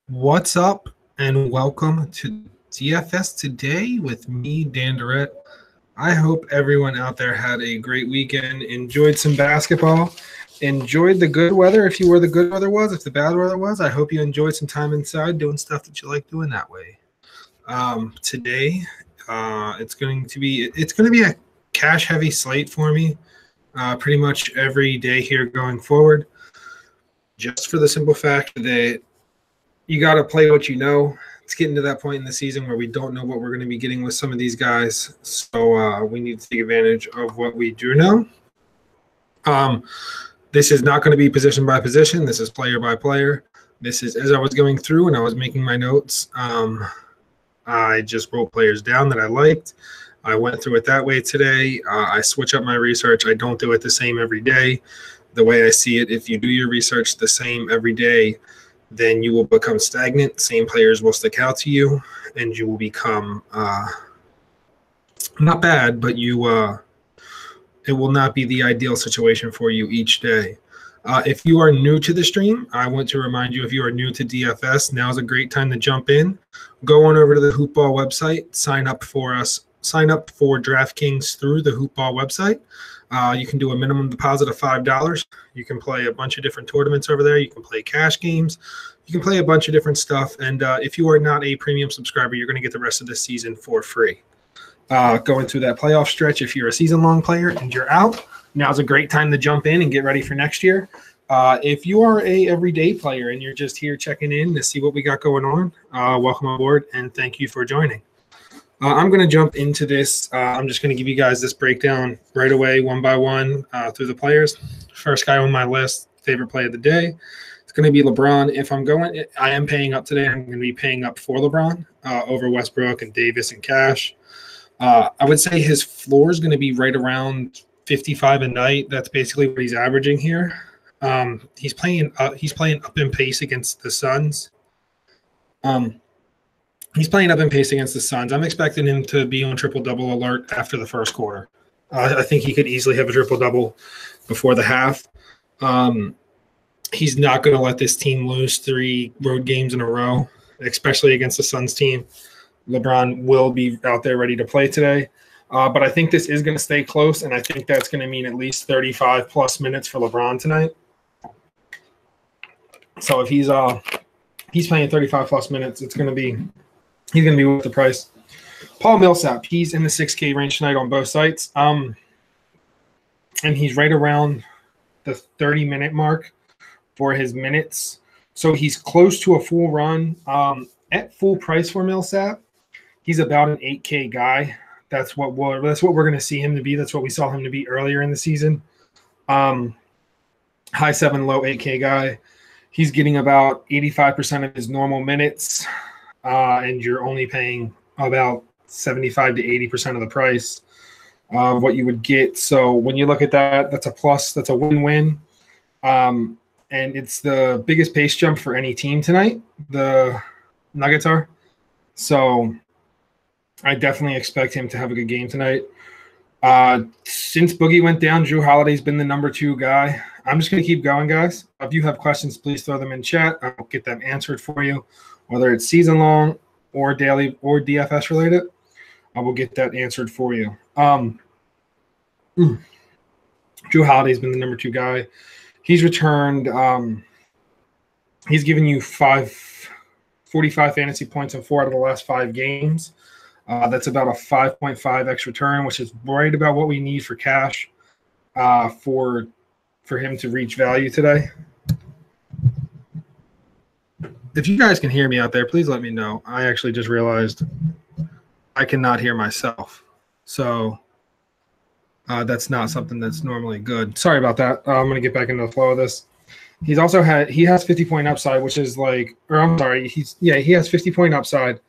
What's up, and welcome to DFS Today with me, Dan Dorrett. I hope everyone out there had a great weekend, enjoyed some basketball, enjoyed the good weather if you were the good weather was. If the bad weather was, I hope you enjoyed some time inside doing stuff that you like doing that way. Today, it's going to be a cash heavy slate for me, pretty much every day here going forward. Just for the simple fact that you got to play what you know. It's getting to that point in the season where we don't know what we're going to be getting with some of these guys. So we need to take advantage of what we do know. This is not going to be position by position. This is player by player. This is as I was going through and I was making my notes. I just wrote players down that I liked. I went through it that way today. I switch up my research. I don't do it the same every day. The way I see it, if you do your research the same every day, then you will become stagnant. Same players will stick out to you, and you will become not bad, but it will not be the ideal situation for you each day. If you are new to the stream, I want to remind you, if you are new to DFS, now is a great time to jump in. Go on over to the Hoopball website, sign up for DraftKings through the Hoopball website. You can do a minimum deposit of $5. You can play a bunch of different tournaments over there. You can play cash games. You can play a bunch of different stuff. And if you are not a premium subscriber, you're going to get the rest of this season for free. Going through that playoff stretch, if you're a season-long player and you're out, now's a great time to jump in and get ready for next year. If you are a everyday player and you're just here checking in to see what we got going on, welcome aboard and thank you for joining. I'm going to jump into this. I'm just going to give you guys this breakdown right away, one by one, through the players. First guy on my list, favorite play of the day, it's going to be LeBron. If I am paying up today. I'm going to be paying up for LeBron over Westbrook and Davis and Cash. I would say his floor is going to be right around 55 a night. That's basically what he's averaging here. He's playing up in pace against the Suns. He's playing up in pace against the Suns. I'm expecting him to be on triple-double alert after the first quarter. I think he could easily have a triple-double before the half. He's not going to let this team lose 3 road games in a row, especially against the Suns team. LeBron will be out there ready to play today. But I think this is going to stay close, and I think that's going to mean at least 35-plus minutes for LeBron tonight. So if he's playing 35-plus minutes, he's going to be worth the price. Paul Millsap, he's in the 6K range tonight on both sites. And he's right around the 30-minute mark for his minutes. So he's close to a full run. At full price for Millsap, he's about an 8K guy. That's what we're going to see him to be. That's what we saw him to be earlier in the season. High 7, low 8K guy. He's getting about 85% of his normal minutes. And you're only paying about 75 to 80% of the price of what you would get. So when you look at that, that's a plus. That's a win-win. And it's the biggest pace jump for any team tonight, the Nuggets are. So I definitely expect him to have a good game tonight. Since Boogie went down, Drew Holiday's been the number 2 guy. I'm just going to keep going, guys. If you have questions, please throw them in chat. I'll get them answered for you. Whether it's season long or daily or DFS related, I will get that answered for you. Drew Holiday's been the number 2 guy. He's returned. He's given you 45 fantasy points in 4 out of the last 5 games. That's about a 5.5x return, which is right about what we need for cash for him to reach value today. If you guys can hear me out there, please let me know. I actually just realized I cannot hear myself. So that's not something that's normally good. Sorry about that. I'm going to get back into the flow of this. He has 50-point upside, which is he has 50-point upside.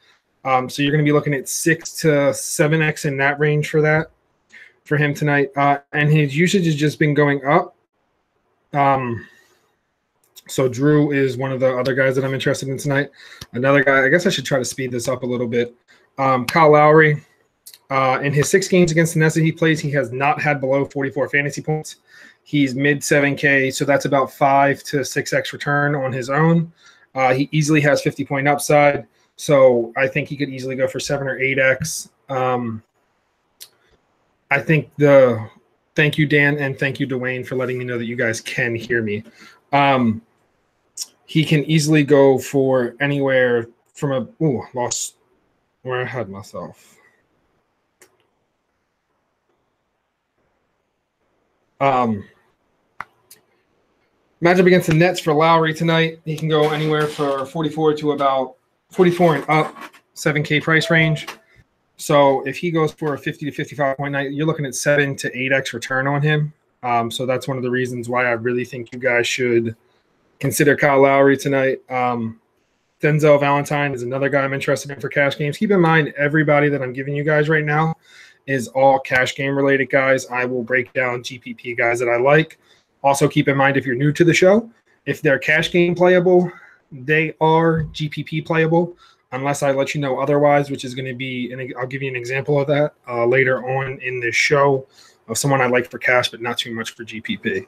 So you're going to be looking at 6 to 7x in that range for him tonight. And his usage has just been going up. So Drew is one of the other guys that I'm interested in tonight. Another guy, I guess I should try to speed this up a little bit. Kyle Lowry, in his 6 games against the Nets that he plays, he has not had below 44 fantasy points. He's mid 7K, so that's about 5 to 6x return on his own. He easily has 50-point upside, so I think he could easily go for 7 or 8x. I think thank you, Dan, and thank you, Dwayne, for letting me know that you guys can hear me. He can easily go for anywhere from lost where I had myself. Matchup against the Nets for Lowry tonight. He can go anywhere for 44 to about 44 and up, 7K price range. So if he goes for a 50 to 55 point night, you're looking at 7 to 8x return on him. So that's one of the reasons why I really think you guys should consider Kyle Lowry tonight. Denzel Valentine is another guy I'm interested in for cash games. Keep in mind, everybody that I'm giving you guys right now is all cash game related guys. I will break down GPP guys that I like. Also, keep in mind, if you're new to the show, if they're cash game playable, they are GPP playable, unless I let you know otherwise, which is going to be, and I'll give you an example of that later on in this show of someone I like for cash, but not too much for GPP.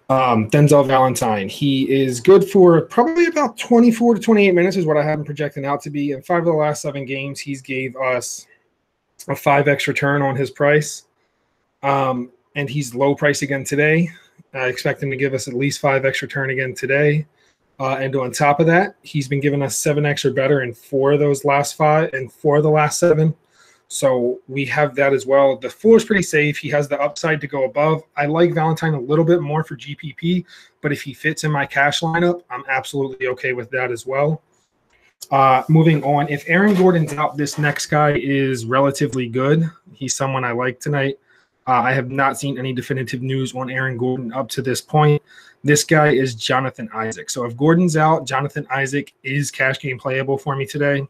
Denzel Valentine, he is good for probably about 24 to 28 minutes is what I have him projecting out to be. In 5 of the last 7 games, he's gave us a 5x return on his price. And he's low price again today. I expect him to give us at least 5x return again today. And on top of that, he's been giving us 7x or better in 4 of those last 5 and 4 of the last 7. So we have that as well. The floor is pretty safe. He has the upside to go above. I like Valentine a little bit more for GPP, but if he fits in my cash lineup, I'm absolutely okay with that as well. Moving on, if Aaron Gordon's out, this next guy is relatively good. He's someone I like tonight. I have not seen any definitive news on Aaron Gordon up to this point. This guy is Jonathan Isaac. So if Gordon's out, Jonathan Isaac is cash game playable for me today.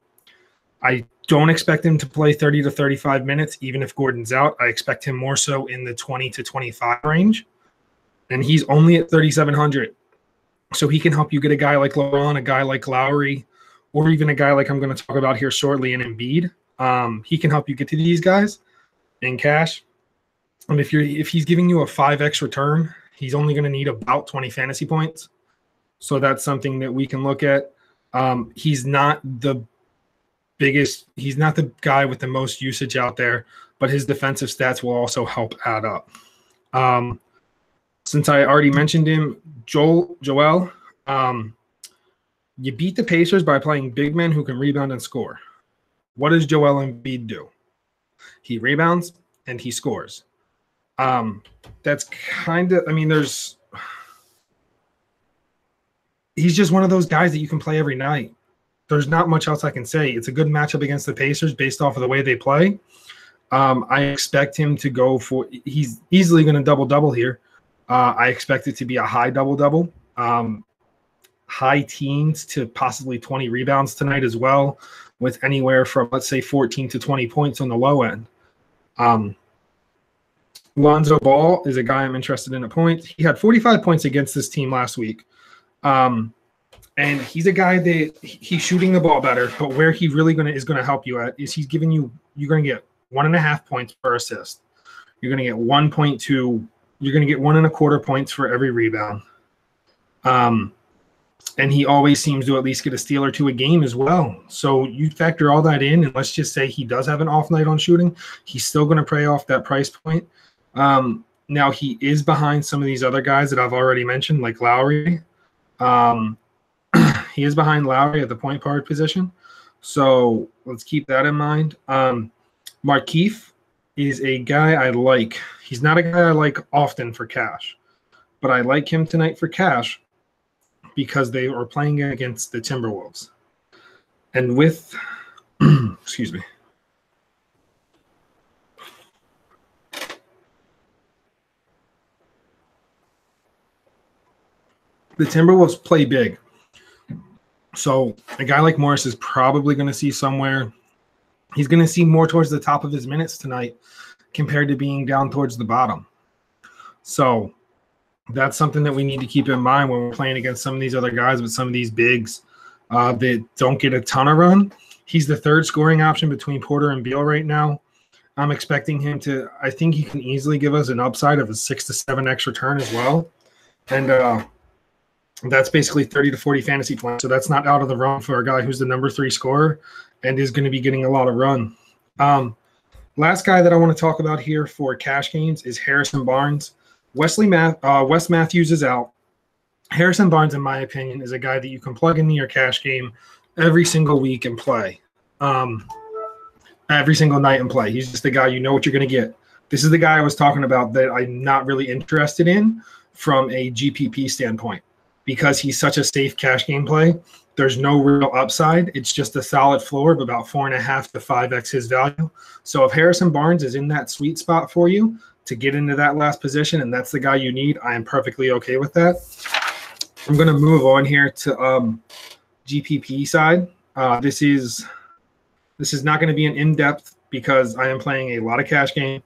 I don't expect him to play 30 to 35 minutes, even if Gordon's out. I expect him more so in the 20 to 25 range. And he's only at 3,700. So he can help you get a guy like LeBron, a guy like Lowry, or even a guy like I'm going to talk about here shortly in Embiid. He can help you get to these guys in cash. And if he's giving you a 5x return, he's only going to need about 20 fantasy points. So that's something that we can look at. He's not the biggest, he's not the guy with the most usage out there, but his defensive stats will also help add up. Since I already mentioned him, Joel, you beat the Pacers by playing big men who can rebound and score. What does Joel Embiid do? He rebounds and he scores. That's kind of, he's just one of those guys that you can play every night. There's not much else I can say. It's a good matchup against the Pacers based off of the way they play. I expect him to go for, he's easily going to double-double here. I expect it to be a high double-double. High teens to possibly 20 rebounds tonight as well, with anywhere from, let's say, 14 to 20 points on the low end. Lonzo Ball is a guy I'm interested in at points. He had 45 points against this team last week. And he's a guy that he's shooting the ball better, but where he really is going to help you at is he's giving you, you're going to get 1.5 points per assist. You're going to get 1.2. You're going to get 1.25 points for every rebound. And he always seems to at least get a steal or two a game as well. So you factor all that in, and let's just say he does have an off night on shooting. He's still going to pay off that price point. Now he is behind some of these other guys that I've already mentioned, like Lowry. He is behind Lowry at the point guard position. So let's keep that in mind. Markieff is a guy I like. He's not a guy I like often for cash, but I like him tonight for cash because they are playing against the Timberwolves. And with, excuse me. The Timberwolves play big. So a guy like Morris is probably going to see somewhere. He's going to see more towards the top of his minutes tonight compared to being down towards the bottom. So that's something that we need to keep in mind when we're playing against some of these other guys with some of these bigs that don't get a ton of run. He's the third scoring option between Porter and Beal right now. I'm expecting him to, I think he can easily give us an upside of a 6 to 7x return as well. And That's basically 30 to 40 fantasy points. So that's not out of the run for a guy who's the number 3 scorer and is going to be getting a lot of run. Last guy that I want to talk about here for cash games is Harrison Barnes. Wes Matthews is out. Harrison Barnes, in my opinion, is a guy that you can plug into your cash game every single week and play. Every single night and play. He's just the guy you know what you're going to get. This is the guy I was talking about that I'm not really interested in from a GPP standpoint because he's such a safe cash game play. There's no real upside. It's just a solid floor of about 4.5 to 5x his value. So if Harrison Barnes is in that sweet spot for you to get into that last position and that's the guy you need, I am perfectly okay with that. I'm going to move on here to GPP side. This is not going to be an in-depth because I am playing a lot of cash game.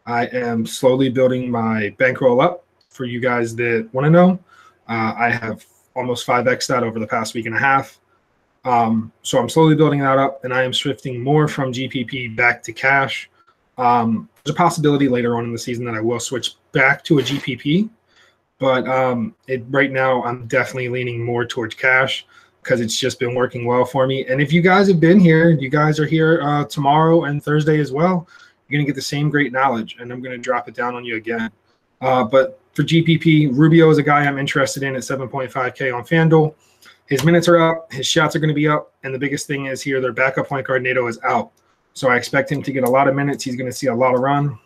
I am slowly building my bankroll up for you guys that want to know. I have almost 5x that over the past week and a half. So I'm slowly building that up, and I am shifting more from GPP back to cash. There's a possibility later on in the season that I will switch back to a GPP, but right now I'm definitely leaning more towards cash because it's just been working well for me. And if you guys have been here, you guys are here tomorrow and Thursday as well, you're going to get the same great knowledge, and I'm going to drop it down on you again. But for GPP, Rubio is a guy I'm interested in at 7.5K on FanDuel. His minutes are up, his shots are going to be up, and the biggest thing is here, their backup point guard, Nato, is out. So I expect him to get a lot of minutes. He's going to see a lot of run.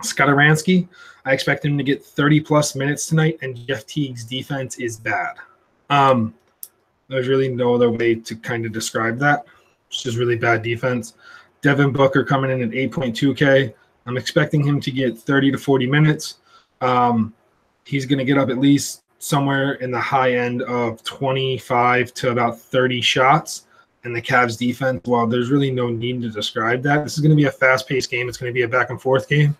Scott Aransky, I expect him to get 30-plus minutes tonight, and Jeff Teague's defense is bad. There's really no other way to kind of describe that. It's just really bad defense. Devin Booker coming in at 8.2K. I'm expecting him to get 30 to 40 minutes. He's going to get up at least somewhere in the high end of 25 to about 30 shots. And the Cavs defense, well, there's really no need to describe that. This is going to be a fast-paced game. It's going to be a back-and-forth game.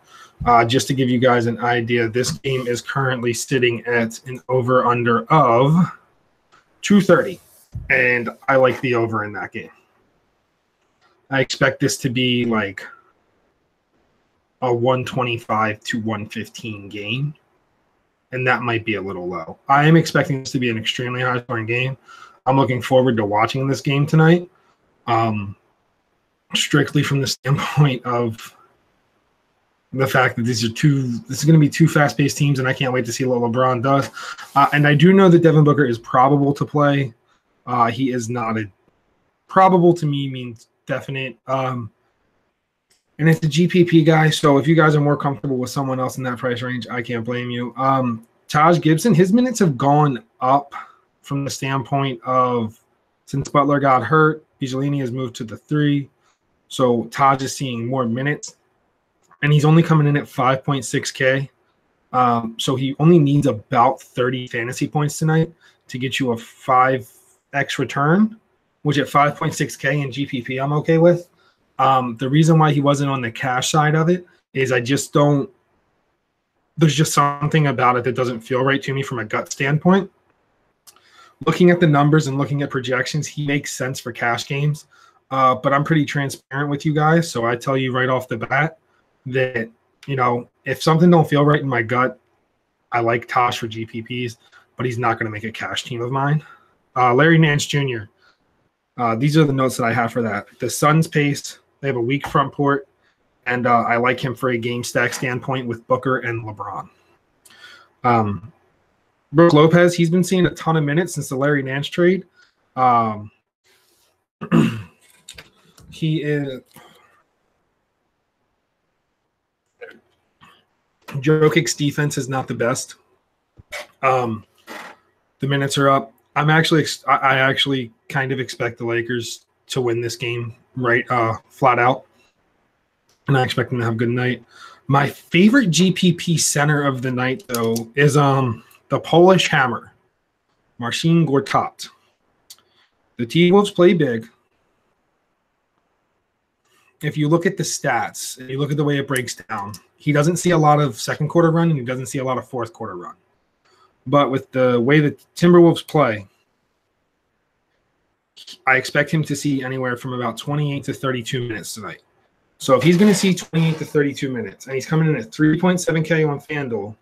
Just to give you guys an idea, this game is currently sitting at an over-under of 230. And I like the over in that game. I expect this to be like a 125 to 115 game, and that might be a little low. I am expecting this to be an extremely high-scoring game. I'm looking forward to watching this game tonight, strictly from the standpoint of the fact that this is going to be two fast-paced teams, and I can't wait to see what LeBron does. And I do know that Devin Booker is probable to play. He is not a probable to me means definite. And it's a GPP guy, so if you guys are more comfortable with someone else in that price range, I can't blame you. Taj Gibson, his minutes have gone up from the standpoint of since Butler got hurt, Bijalini has moved to the 3. So Taj is seeing more minutes, and he's only coming in at 5.6K. So he only needs about 30 fantasy points tonight to get you a 5x return, which at 5.6K in GPP I'm okay with. The reason why he wasn't on the cash side of it is I just don't – there's just something about it that doesn't feel right to me from a gut standpoint. Looking at the numbers and looking at projections, he makes sense for cash games. But I'm pretty transparent with you guys, so I tell you right off the bat that, you know, if something don't feel right in my gut, I like Tosh for GPPs, but he's not going to make a cash team of mine. Larry Nance Jr., these are the notes that I have for that. The Suns pace, they have a weak front court, and I like him for a game stack standpoint with Booker and LeBron. Brook Lopez, he's been seeing a ton of minutes since the Larry Nance trade. He is Jokic's defense is not the best. The minutes are up. I actually kind of expect the Lakers to win this game flat out, and I expect them to have a good night. My favorite GPP center of the night, though, is the Polish Hammer, Marcin Gortat. The T-Wolves play big. If you look at the stats, and you look at the way it breaks down, he doesn't see a lot of second quarter run, and he doesn't see a lot of fourth quarter run. But with the way the Timberwolves play, I expect him to see anywhere from about 28 to 32 minutes tonight. So if he's going to see 28 to 32 minutes, and he's coming in at 3.7K on FanDuel,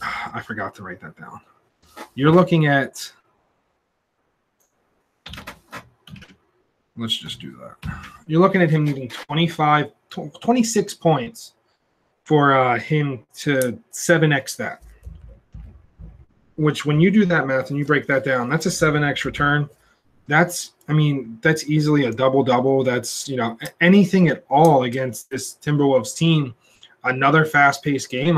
I forgot to write that down. You're looking at, let's just do that. You're looking at him needing 26 points for him to 7x that. Which, when you do that math and you break that down, that's a 7x return. That's easily a double-double. That's, anything at all against this Timberwolves team. Another fast-paced game.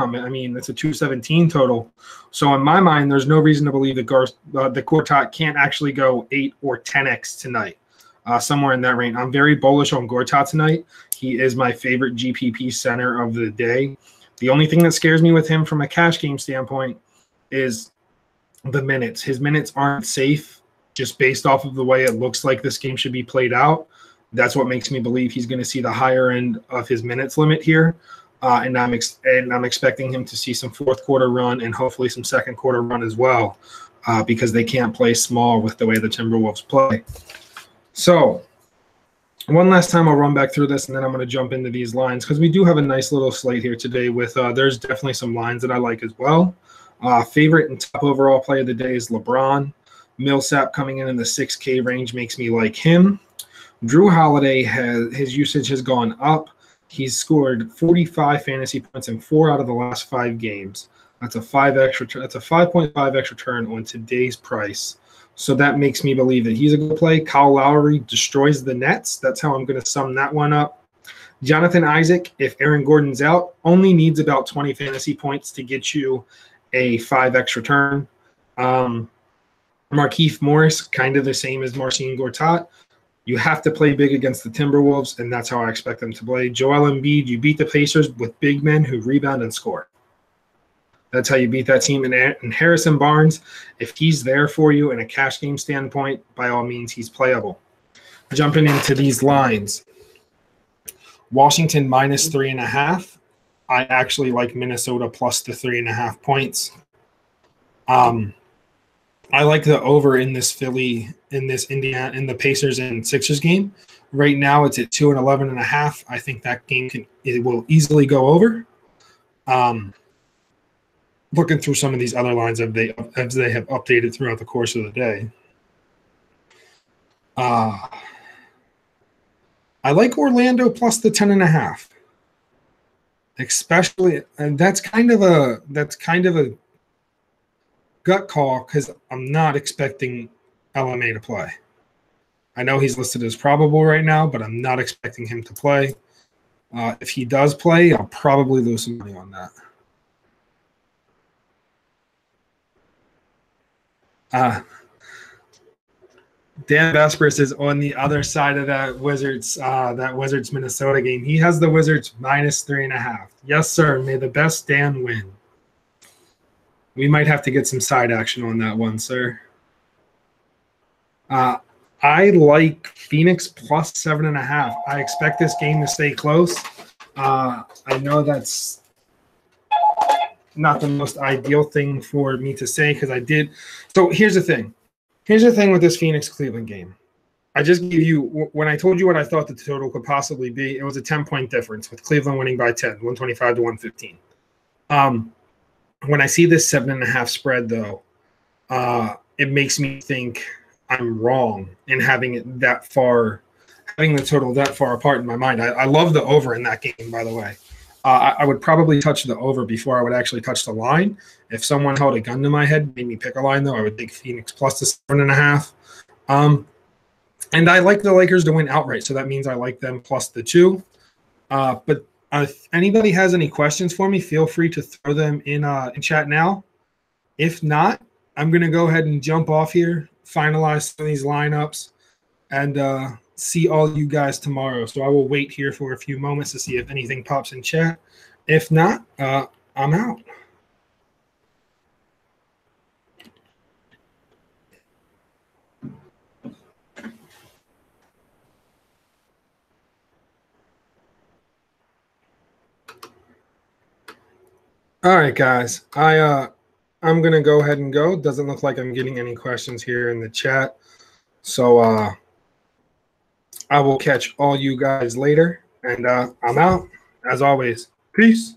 It's a 217 total. So in my mind, there's no reason to believe that the Gortat can't actually go 8 or 10x tonight, somewhere in that range. I'm very bullish on Gortat tonight. He is my favorite GPP center of the day. The only thing that scares me with him from a cash game standpoint is the minutes. His minutes aren't safe just based off of the way it looks like this game should be played out. That's what makes me believe he's going to see the higher end of his minutes limit here. And I'm expecting him to see some fourth quarter run and hopefully some second quarter run as well, because they can't play small with the way the Timberwolves play. So one last time I'll run back through this, and then I'm going to jump into these lines because we do have a nice little slate here today with there's definitely some lines that I like as well. Favorite and top overall play of the day is LeBron. Millsap coming in the 6K range makes me like him. Drew Holiday, his usage has gone up. He's scored 45 fantasy points in 4 out of the last 5 games. That's a 5.5x return on today's price. So that makes me believe that he's a good play. Kyle Lowry destroys the Nets. That's how I'm going to sum that one up. Jonathan Isaac, if Aaron Gordon's out, only needs about 20 fantasy points to get you a 5x return. Markieff Morris, kind of the same as Marcin Gortat. You have to play big against the Timberwolves, and that's how I expect them to play. Joel Embiid, you beat the Pacers with big men who rebound and score. That's how you beat that team. And Harrison Barnes, if he's there for you in a cash game standpoint, by all means, he's playable. Jumping into these lines. Washington -3.5. I actually like Minnesota plus the 3.5 points. I like the over in this Philly, in the Pacers and Sixers game. Right now it's at 2-11.5. I think that game will easily go over. Looking through some of these other lines as they have updated throughout the course of the day. I like Orlando plus the 10.5. Especially, and that's kind of a gut call because I'm not expecting LMA to play. I know he's listed as probable right now, but I'm not expecting him to play. If he does play, I'll probably lose some money on that. Dan Vespers is on the other side of that Wizards Minnesota game. He has the Wizards -3.5. Yes, sir. May the best Dan win. We might have to get some side action on that one, sir. I like Phoenix plus 7.5. I expect this game to stay close. I know that's not the most ideal thing for me to say because I did. So here's the thing. Here's the thing with this Phoenix-Cleveland game. I just gave you, when I told you what I thought the total could possibly be, it was a 10-point difference with Cleveland winning by 10, 125 to 115. When I see this 7.5 spread, though, it makes me think I'm wrong in having it that far, having the total that far apart in my mind. I love the over in that game, by the way. I would probably touch the over before I would actually touch the line. If someone held a gun to my head, made me pick a line, though, I would take Phoenix plus the 7.5. And I like the Lakers to win outright, so that means I like them plus the 2. But if anybody has any questions for me, feel free to throw them in chat now. If not, I'm going to go ahead and jump off here, finalize some of these lineups, and see all you guys tomorrow. So I will wait here for a few moments to see if anything pops in chat. If not, I'm out. All right, guys. I'm gonna go ahead and go. Doesn't look like I'm getting any questions here in the chat. So I will catch all you guys later, and I'm out as always. Peace.